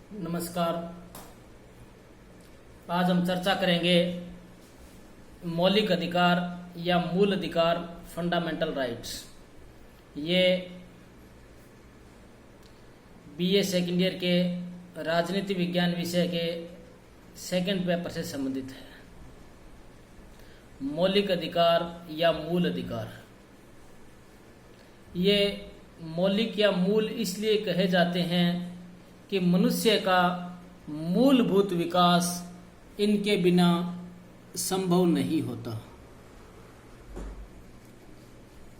नमस्कार। आज हम चर्चा करेंगे मौलिक अधिकार या मूल अधिकार, फंडामेंटल राइट्स। ये बीए सेकेंड ईयर के राजनीति विज्ञान विषय के सेकंड पेपर से संबंधित है। मौलिक अधिकार या मूल अधिकार, ये मौलिक या मूल इसलिए कहे जाते हैं कि मनुष्य का मूलभूत विकास इनके बिना संभव नहीं होता।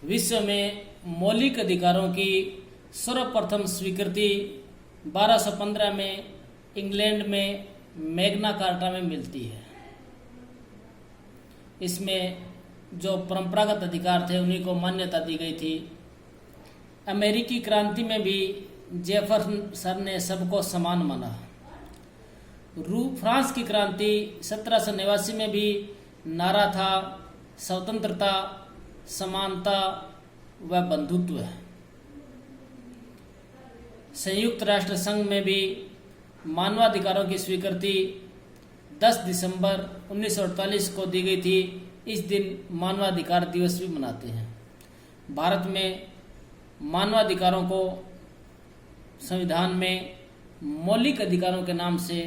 विश्व में मौलिक अधिकारों की सर्वप्रथम स्वीकृति 1215 में इंग्लैंड में मैग्ना कार्टा में मिलती है। इसमें जो परंपरागत अधिकार थे उन्हीं को मान्यता दी गई थी। अमेरिकी क्रांति में भी जेफरसन ने सबको समान माना। फ्रांस की क्रांति 1789 में भी नारा था स्वतंत्रता, समानता व बंधुत्व। संयुक्त राष्ट्र संघ में भी मानवाधिकारों की स्वीकृति 10 दिसंबर 1948 को दी गई थी। इस दिन मानवाधिकार दिवस भी मनाते हैं। भारत में मानवाधिकारों को संविधान में मौलिक अधिकारों के नाम से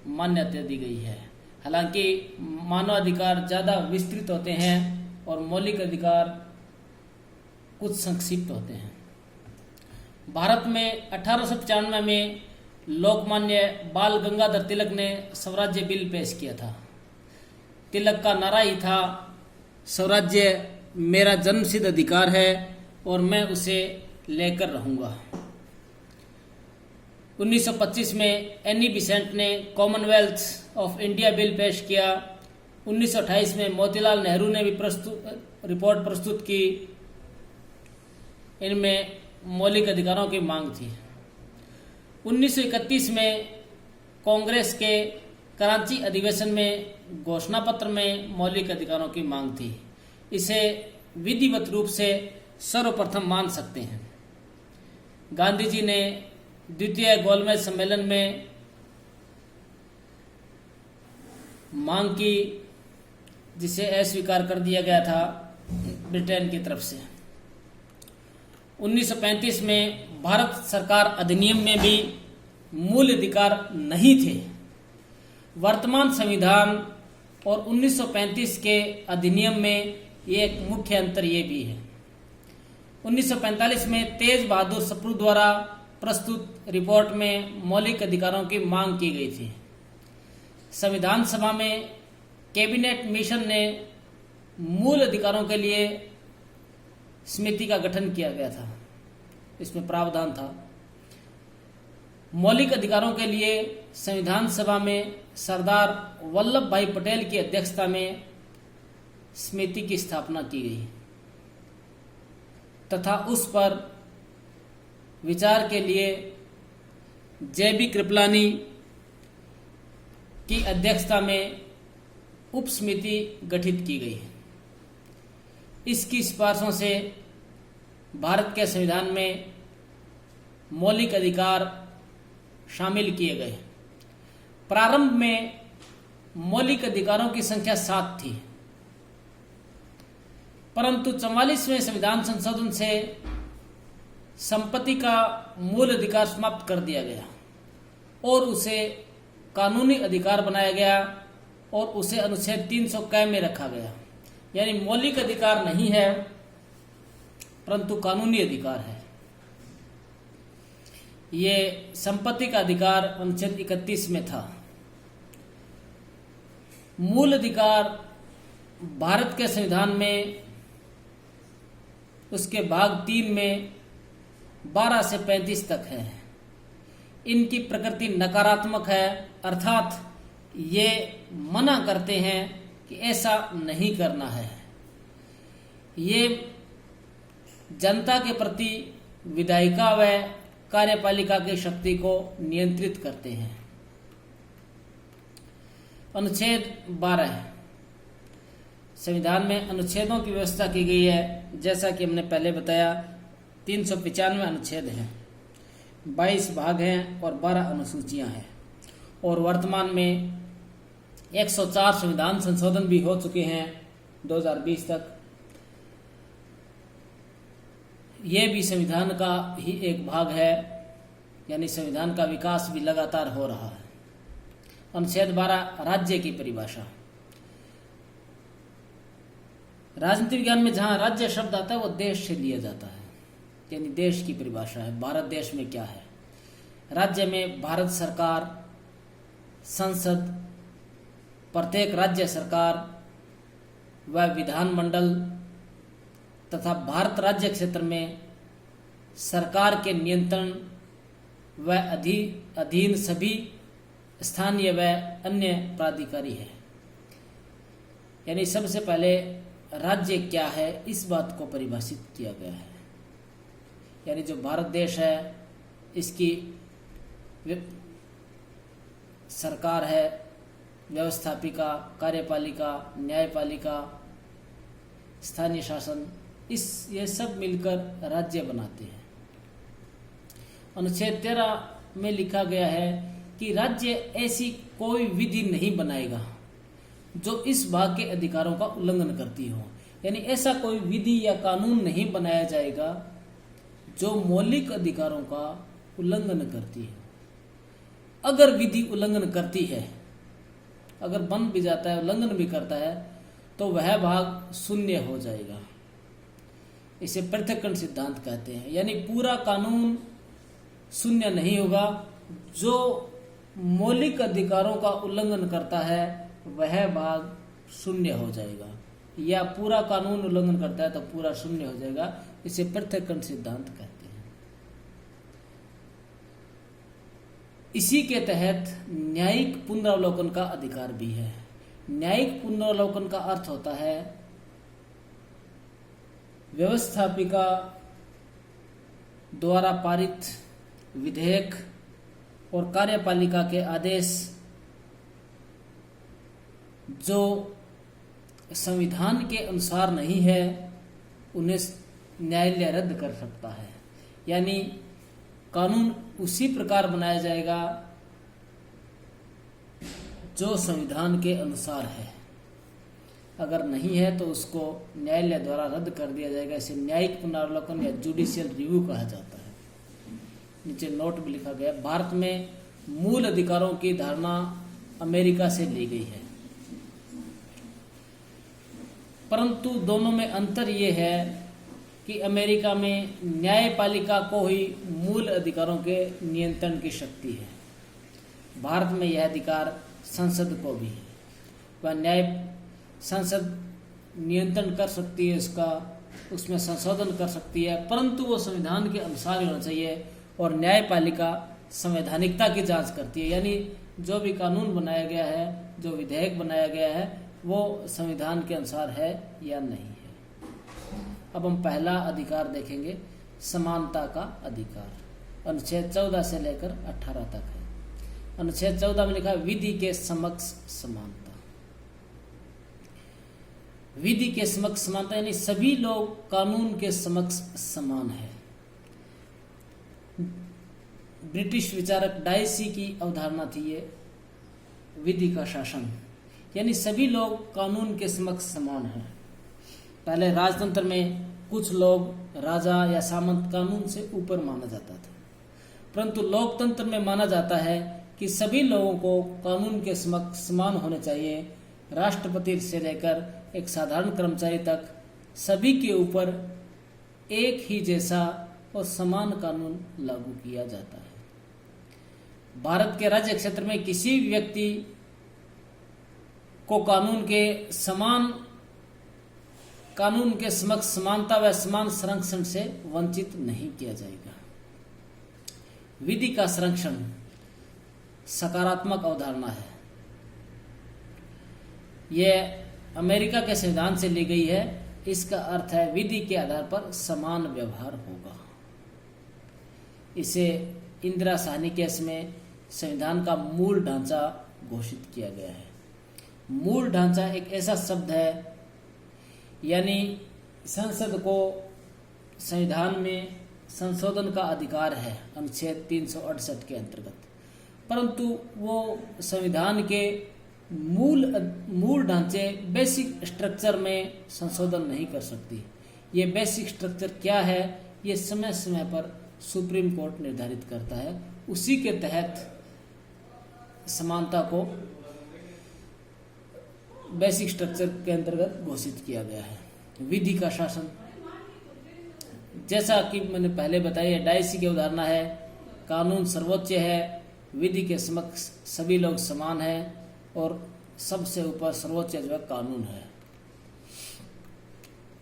मान्यता दी गई है। हालांकि मानवाधिकार ज़्यादा विस्तृत होते हैं और मौलिक अधिकार कुछ संक्षिप्त होते हैं। भारत में 1895 में लोकमान्य बाल गंगाधर तिलक ने स्वराज्य बिल पेश किया था। तिलक का नारा ही था, स्वराज्य मेरा जन्मसिद्ध अधिकार है और मैं उसे लेकर रहूंगा। 1925 में एनी बिसेंट ने कॉमनवेल्थ ऑफ इंडिया बिल पेश किया। 1928 में मोतीलाल नेहरू ने भी रिपोर्ट प्रस्तुत की। इनमें मौलिक अधिकारों की मांग थी। 1931 में कांग्रेस के कराची अधिवेशन में घोषणा पत्र में मौलिक अधिकारों की मांग थी। इसे विधिवत रूप से सर्वप्रथम मान सकते हैं। गांधी जी ने द्वितीय गोलमेज सम्मेलन में मांग की, जिसे अस्वीकार कर दिया गया था ब्रिटेन की तरफ से। 1935 में भारत सरकार अधिनियम में भी मूल अधिकार नहीं थे। वर्तमान संविधान और 1935 के अधिनियम में ये एक मुख्य अंतर ये भी है। 1945 में तेज बहादुर सप्रू द्वारा प्रस्तुत रिपोर्ट में मौलिक अधिकारों की मांग की गई थी। संविधान सभा में कैबिनेट मिशन ने मूल अधिकारों के लिए समिति का गठन किया गया था। इसमें प्रावधान था। मौलिक अधिकारों के लिए संविधान सभा में सरदार वल्लभ भाई पटेल की अध्यक्षता में समिति की स्थापना की गई तथा उस पर विचार के लिए जे.बी. कृपलानी की अध्यक्षता में उप समिति गठित की गई। इसकी सिफारिशों से भारत के संविधान में मौलिक अधिकार शामिल किए गए। प्रारंभ में मौलिक अधिकारों की संख्या 7 थी, परंतु 44वें संविधान संशोधन से संपत्ति का मूल अधिकार समाप्त कर दिया गया और उसे कानूनी अधिकार बनाया गया और उसे अनुच्छेद 300 क में रखा गया। यानी मौलिक अधिकार नहीं है परंतु कानूनी अधिकार है। ये संपत्ति का अधिकार अनुच्छेद 31 में था। मूल अधिकार भारत के संविधान में उसके भाग 3 में 12 से 35 तक है। इनकी प्रकृति नकारात्मक है, अर्थात ये मना करते हैं कि ऐसा नहीं करना है। ये जनता के प्रति विधायिका व कार्यपालिका की शक्ति को नियंत्रित करते हैं। अनुच्छेद 12 संविधान में अनुच्छेदों की व्यवस्था की गई है। जैसा कि हमने पहले बताया 395 अनुच्छेद है। 22 भाग हैं और 12 अनुसूचियां हैं, और वर्तमान में 104 संविधान संशोधन भी हो चुके हैं 2020 तक। ये भी संविधान का ही एक भाग है, यानी संविधान का विकास भी लगातार हो रहा है। अनुच्छेद 12 राज्य की परिभाषा। राजनीति विज्ञान में जहां राज्य शब्द आता है वो देश से लिया जाता है, यानी देश की परिभाषा है। भारत देश में क्या है? राज्य में भारत सरकार, संसद, प्रत्येक राज्य सरकार व विधानमंडल तथा भारत राज्य क्षेत्र में सरकार के नियंत्रण व अधीन सभी स्थानीय व अन्य प्राधिकारी है। यानी सबसे पहले राज्य क्या है इस बात को परिभाषित किया गया है। यानी जो भारत देश है इसकी सरकार है, व्यवस्थापिका, कार्यपालिका, न्यायपालिका, स्थानीय शासन, ये सब मिलकर राज्य बनाते हैं। अनुच्छेद 13 में लिखा गया है कि राज्य ऐसी कोई विधि नहीं बनाएगा जो इस भाग के अधिकारों का उल्लंघन करती हो। यानी ऐसा कोई विधि या कानून नहीं बनाया जाएगा जो मौलिक अधिकारों का उल्लंघन करती है। अगर विधि उल्लंघन करती है, अगर बन भी जाता है, उल्लंघन भी करता है, तो वह भाग शून्य हो जाएगा। इसे पृथक्करण सिद्धांत कहते हैं। यानी पूरा कानून शून्य नहीं होगा, जो मौलिक अधिकारों का उल्लंघन करता है वह भाग शून्य हो जाएगा, या पूरा कानून उल्लंघन करता है तो पूरा शून्य हो जाएगा। इसे पृथक्करण सिद्धांत कहते हैं। इसी के तहत न्यायिक पुनरावलोकन का अधिकार भी है। न्यायिक पुनरावलोकन का अर्थ होता है व्यवस्थापिका द्वारा पारित विधेयक और कार्यपालिका के आदेश जो संविधान के अनुसार नहीं है उन्हें न्यायालय रद्द कर सकता है। यानी कानून उसी प्रकार बनाया जाएगा जो संविधान के अनुसार है। अगर नहीं है तो उसको न्यायालय द्वारा रद्द कर दिया जाएगा। इसे न्यायिक पुनरावलोकन या जुडिशियल रिव्यू कहा जाता है। नीचे नोट भी लिखा गया। भारत में मूल अधिकारों की धारणा अमेरिका से ली गई है, परंतु दोनों में अंतर यह है कि अमेरिका में न्यायपालिका को ही मूल अधिकारों के नियंत्रण की शक्ति है। भारत में यह अधिकार संसद को भी है। वह संसद नियंत्रण कर सकती है, उसमें संशोधन कर सकती है, परंतु वो संविधान के अनुसार होना चाहिए। और न्यायपालिका संवैधानिकता की जांच करती है, यानी जो भी कानून बनाया गया है, जो विधेयक बनाया गया है, वो संविधान के अनुसार है या नहीं है। अब हम पहला अधिकार देखेंगे, समानता का अधिकार। अनुच्छेद 14 से लेकर 18 तक है। अनुच्छेद 14 में लिखा है विधि के समक्ष समानता। विधि के समक्ष समानता यानी सभी लोग कानून के समक्ष समान है। ब्रिटिश विचारक डायसी की अवधारणा थी ये विधि का शासन, यानी सभी लोग कानून के समक्ष समान हैं। पहले राजतंत्र में कुछ लोग राजा या सामंत कानून से ऊपर माना जाता था, परंतु लोकतंत्र में माना जाता है कि सभी लोगों को कानून के समक्ष समान होने चाहिए। राष्ट्रपति से लेकर एक साधारण कर्मचारी तक सभी के ऊपर एक ही जैसा और समान कानून लागू किया जाता है। भारत के राज्य क्षेत्र में किसी व्यक्ति को कानून के समक्ष समानता व समान संरक्षण से वंचित नहीं किया जाएगा। विधि का संरक्षण सकारात्मक अवधारणा है। यह अमेरिका के संविधान से ली गई है। इसका अर्थ है विधि के आधार पर समान व्यवहार होगा। इसे इंदिरा साहनी केस में संविधान का मूल ढांचा घोषित किया गया है। मूल ढांचा एक ऐसा शब्द है, यानी संसद को संविधान में संशोधन का अधिकार है अनुच्छेद 368 के अंतर्गत, परंतु वो संविधान के मूल ढांचे बेसिक स्ट्रक्चर में संशोधन नहीं कर सकती। ये बेसिक स्ट्रक्चर क्या है, ये समय समय पर सुप्रीम कोर्ट निर्धारित करता है। उसी के तहत समानता को बेसिक स्ट्रक्चर के अंतर्गत घोषित किया गया है। विधि का शासन, जैसा कि मैंने पहले बताया, डायसी की अवधारणा है, कानून सर्वोच्च है, विधि के समक्ष सभी लोग समान हैं और सबसे ऊपर सर्वोच्च जो है कानून है।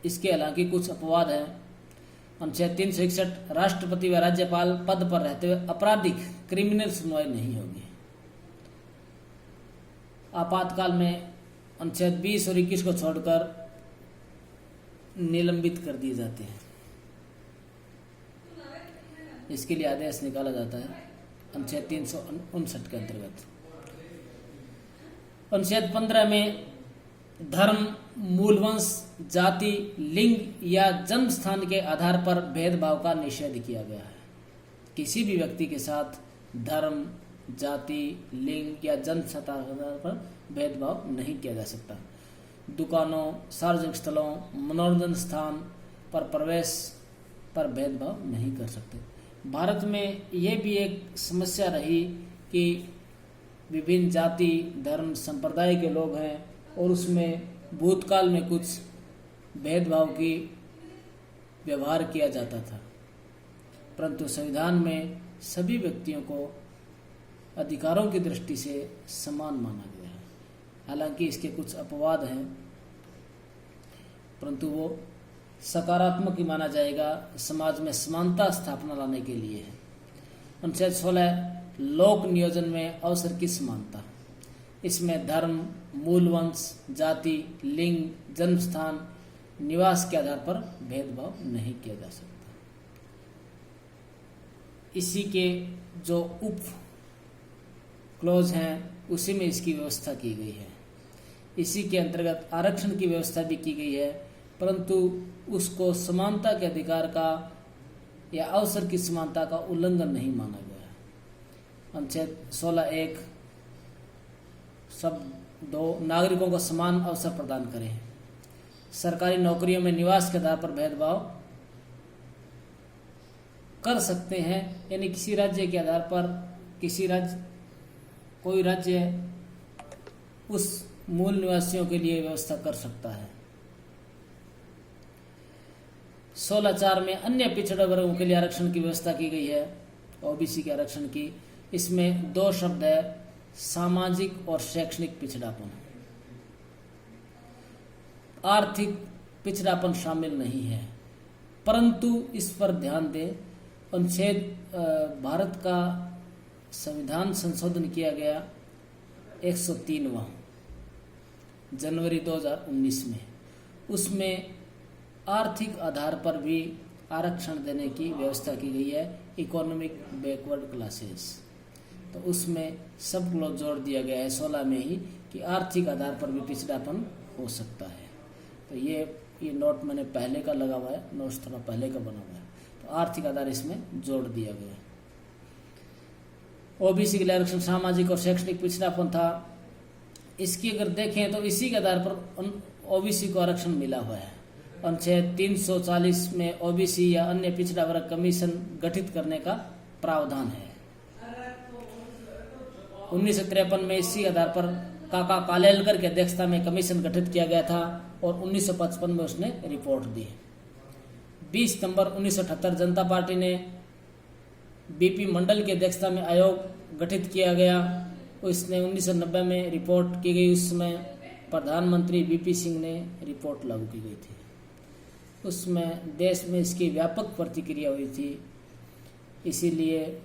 इसके हालांकि कुछ अपवाद हैं। अनुच्छेद 361 राष्ट्रपति व राज्यपाल पद पर रहते हुए आपराधिक क्रिमिनल सुनवाई नहीं होगी। आपातकाल में अनुच्छेद 20 और 21 को छोड़कर निलंबित कर दिए जाते हैं। इसके लिए आदेश निकाला जाता है अनुच्छेद 359 के अंतर्गत। अनुच्छेद 15 में धर्म, मूलवंश, जाति, लिंग या जन्म स्थान के आधार पर भेदभाव का निषेध किया गया है। किसी भी व्यक्ति के साथ धर्म, जाति, लिंग या जन्म स्थान के आधार पर भेदभाव नहीं किया जा सकता। दुकानों, सार्वजनिक स्थलों, मनोरंजन स्थान पर प्रवेश पर भेदभाव नहीं कर सकते। भारत में यह भी एक समस्या रही कि विभिन्न जाति, धर्म, संप्रदाय के लोग हैं और उसमें भूतकाल में कुछ भेदभाव की व्यवहार किया जाता था, परंतु संविधान में सभी व्यक्तियों को अधिकारों की दृष्टि से समान माना गया है। हालांकि इसके कुछ अपवाद हैं, परंतु वो सकारात्मक ही माना जाएगा, समाज में समानता स्थापना लाने के लिए है। अनुच्छेद 16 लोक नियोजन में अवसर की समानता। इसमें धर्म, मूलवंश, जाति, लिंग, जन्म स्थान, निवास के आधार पर भेदभाव नहीं किया जा सकता। इसी के जो उप क्लोज हैं उसी में इसकी व्यवस्था की गई है। इसी के अंतर्गत आरक्षण की व्यवस्था भी की गई है, परंतु उसको समानता के अधिकार का या अवसर की समानता का उल्लंघन नहीं माना गया है। अनुच्छेद 16(1) सब 2 नागरिकों को समान अवसर प्रदान करें। सरकारी नौकरियों में निवास के आधार पर भेदभाव कर सकते हैं, यानी किसी राज्य के आधार पर कोई राज्य उस मूल निवासियों के लिए व्यवस्था कर सकता है। 16(4) में अन्य पिछड़े वर्गों के लिए आरक्षण की व्यवस्था की गई है, ओबीसी के आरक्षण की। इसमें 2 शब्द है, सामाजिक और शैक्षणिक पिछड़ापन। आर्थिक पिछड़ापन शामिल नहीं है, परंतु इस पर ध्यान दें, भारत का संविधान संशोधन किया गया 103वां जनवरी 2019 में। उसमें आर्थिक आधार पर भी आरक्षण देने की व्यवस्था की गई है, इकोनॉमिक बैकवर्ड क्लासेस। तो उसमें सब लोग जोड़ दिया गया है 16 में ही कि आर्थिक आधार पर भी पिछड़ापन हो सकता है। तो ये नोट मैंने पहले का लगा हुआ है, नोट्स थोड़ा पहले का बना हुआ है, तो आर्थिक आधार इसमें जोड़ दिया गया है। ओबीसी के लिए आरक्षण सामाजिक और शैक्षणिक पिछड़ापन था। इसकी अगर देखें तो इसी के आधार पर ओबीसी को आरक्षण मिला हुआ है। अनुच्छेद 340 में ओबीसी या अन्य पिछड़ा वर्ग कमीशन गठित करने का प्रावधान है। 1953 में इसी आधार पर काका कालेलकर की अध्यक्षता में कमीशन गठित किया गया था और 1955 में उसने रिपोर्ट दी। 20 सितंबर 1978 जनता पार्टी ने बीपी मंडल की अध्यक्षता में आयोग गठित किया गया। उसने 1990 में रिपोर्ट की गई। उसमें प्रधानमंत्री वीपी सिंह ने रिपोर्ट लागू की गई थी। उसमें देश में इसकी व्यापक प्रतिक्रिया हुई थी, इसीलिए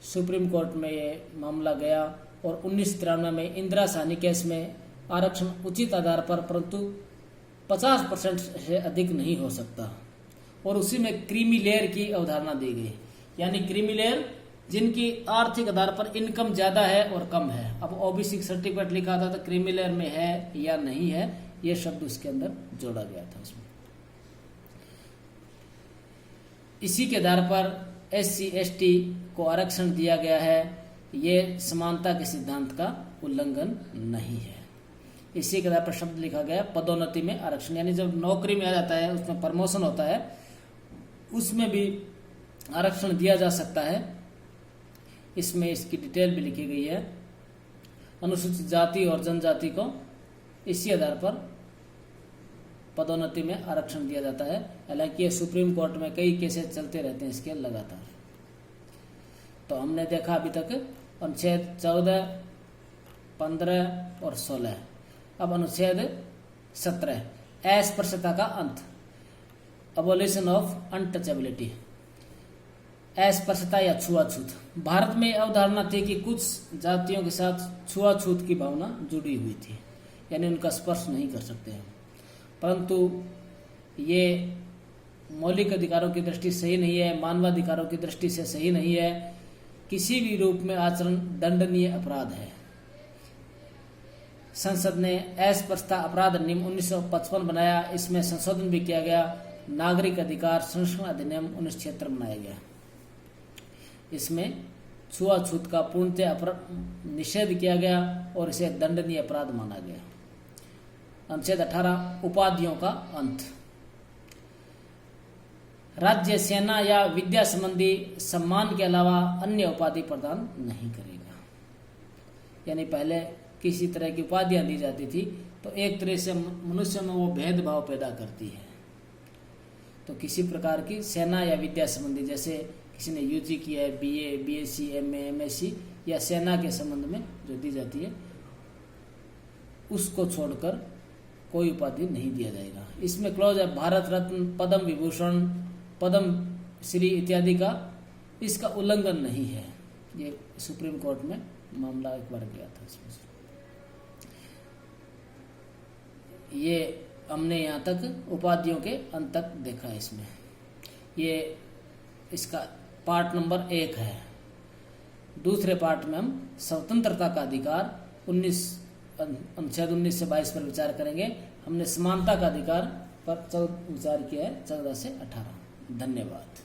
सुप्रीम कोर्ट में ये मामला गया और 1993 में इंदिरा साहनी केस में आरक्षण उचित आधार पर परंतु 50% से अधिक नहीं हो सकता, और उसी में क्रीमी लेयर की अवधारणा दी गई, यानी क्रीमी लेयर जिनकी आर्थिक आधार पर इनकम ज्यादा है और कम है। अब ओबीसी सर्टिफिकेट लिखा था तो क्रीमी लेयर में है या नहीं है, ये शब्द उसके अंदर जोड़ा गया था। उसमें इसी के आधार पर SC ST को आरक्षण दिया गया है, ये समानता के सिद्धांत का उल्लंघन नहीं है। इसी के आधार पर शब्द लिखा गया पदोन्नति में आरक्षण, यानी जब नौकरी में आ जाता है, उसमें प्रमोशन होता है, उसमें भी आरक्षण दिया जा सकता है। इसमें इसकी डिटेल भी लिखी गई है। अनुसूचित जाति और जनजाति को इसी आधार पर पदोन्नति में आरक्षण दिया जाता है। हालांकि ये सुप्रीम कोर्ट में कई केसेस चलते रहते हैं इसके लगातार। तो हमने देखा अभी तक अनुच्छेद 14, 15 और 16। अब अनुच्छेद 17, अस्पृश्यता का अंत, अबोलिशन ऑफ अनटचेबिलिटी, अस्पृश्यता या छुआछूत। भारत में अवधारणा थी कि कुछ जातियों के साथ छुआछूत की भावना जुड़ी हुई थी, यानी उनका स्पर्श नहीं कर सकते हैं। परंतु ये मौलिक अधिकारों की दृष्टि से सही नहीं है, मानवाधिकारों की दृष्टि से सही नहीं है। किसी भी रूप में आचरण दंडनीय अपराध है। संसद ने अस्पृश्यता अपराध अधिनियम 1955 बनाया। इसमें संशोधन भी किया गया। नागरिक अधिकार संरक्षण अधिनियम 1976 बनाया गया। इसमें छुआछूत का पूर्णतः निषेध किया गया और इसे दंडनीय अपराध माना गया। अनुच्छेद 18, उपाधियों का अंत। राज्य, सेना या विद्या संबंधी सम्मान के अलावा अन्य उपाधि प्रदान नहीं करेगा। यानी पहले किसी तरह की उपाधियां दी जाती थी, तो एक तरह से मनुष्य में वो भेदभाव पैदा करती है। तो किसी प्रकार की सेना या विद्या संबंधी, जैसे किसी ने UG किया है, BA, BSc, MA, MSc या सेना के संबंध में जो दी जाती है, उसको छोड़कर कोई उपाधि नहीं दिया जाएगा। इसमें क्लॉज है भारत रत्न, पद्म विभूषण, पद्म श्री इत्यादि का इसका उल्लंघन नहीं है। ये सुप्रीम कोर्ट में मामला एक बार गया था इसमें। ये हमने यहाँ तक उपाधियों के अंत तक देखा। इसमें ये इसका पार्ट नंबर 1 है। दूसरे पार्ट में हम स्वतंत्रता का अधिकार अनुच्छेद 19 से 22 पर विचार करेंगे। हमने समानता का अधिकार पर विचार किया है 14 से 18। धन्यवाद।